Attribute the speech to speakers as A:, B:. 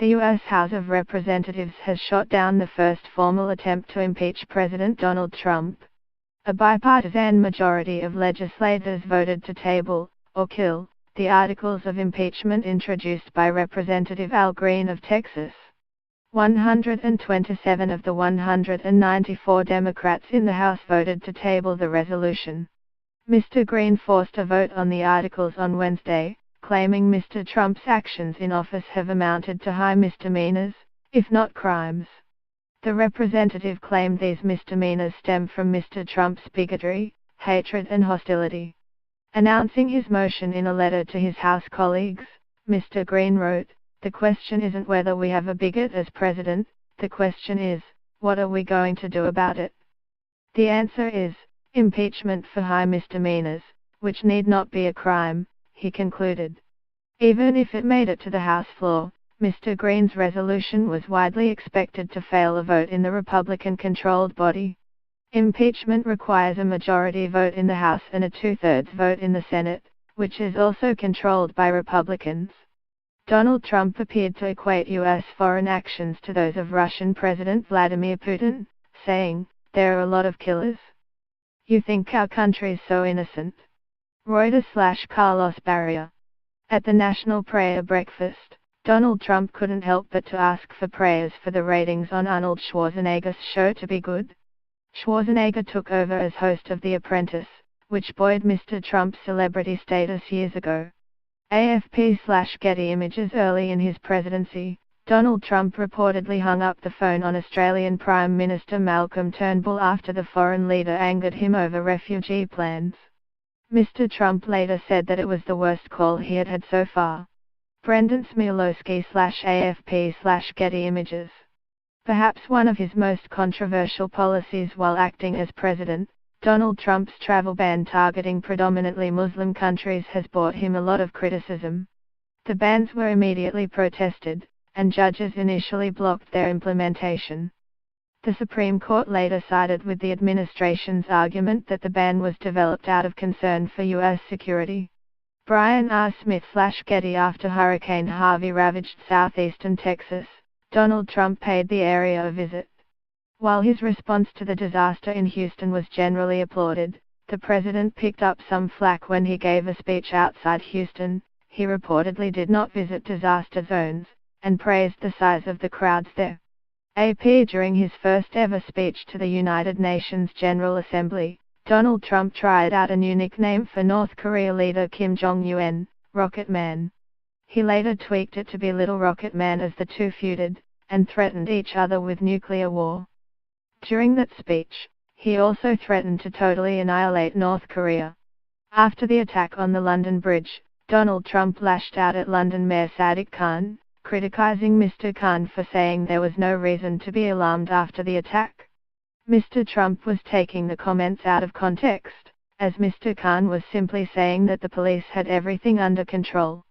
A: The U.S. House of Representatives has shot down the first formal attempt to impeach President Donald Trump. A bipartisan majority of legislators voted to table, or kill, the articles of impeachment introduced by Representative Al Green of Texas. 127 of the 194 Democrats in the House voted to table the resolution. Mr. Green forced a vote on the articles on Wednesday, claiming Mr. Trump's actions in office have amounted to high misdemeanors, if not crimes. The representative claimed these misdemeanors stem from Mr. Trump's bigotry, hatred and hostility. Announcing his motion in a letter to his House colleagues, Mr. Green wrote, "The question isn't whether we have a bigot as president, the question is, what are we going to do about it? The answer is, impeachment for high misdemeanors, which need not be a crime," he concluded. Even if it made it to the House floor, Mr. Green's resolution was widely expected to fail a vote in the Republican-controlled body. Impeachment requires a majority vote in the House and a two-thirds vote in the Senate, which is also controlled by Republicans. Donald Trump appeared to equate U.S. foreign actions to those of Russian President Vladimir Putin, saying, "There are a lot of killers. You think our country's so innocent?" Reuters/Carlos Barria. At the National Prayer Breakfast, Donald Trump couldn't help but to ask for prayers for the ratings on Arnold Schwarzenegger's show to be good. Schwarzenegger took over as host of The Apprentice, which buoyed Mr. Trump's celebrity status years ago. AFP/Getty Images. Early in his presidency, Donald Trump reportedly hung up the phone on Australian Prime Minister Malcolm Turnbull after the foreign leader angered him over refugee plans. Mr. Trump later said that it was the worst call he had had so far. Brendan Smialowski/AFP/Getty Images. Perhaps one of his most controversial policies while acting as president, Donald Trump's travel ban targeting predominantly Muslim countries has brought him a lot of criticism. The bans were immediately protested, and judges initially blocked their implementation. The Supreme Court later sided with the administration's argument that the ban was developed out of concern for U.S. security. Brian R. Smith/Getty. After Hurricane Harvey ravaged southeastern Texas, Donald Trump paid the area a visit. While his response to the disaster in Houston was generally applauded, the president picked up some flack when he gave a speech outside Houston. He reportedly did not visit disaster zones, and praised the size of the crowds there. AP. During his first ever speech to the United Nations General Assembly, Donald Trump tried out a new nickname for North Korea leader Kim Jong-un, Rocket Man. He later tweaked it to be Little Rocket Man as the two feuded, and threatened each other with nuclear war. During that speech, he also threatened to totally annihilate North Korea. After the attack on the London Bridge, Donald Trump lashed out at London Mayor Sadiq Khan, criticizing Mr. Khan for saying there was no reason to be alarmed after the attack. Mr. Trump was taking the comments out of context, as Mr. Khan was simply saying that the police had everything under control.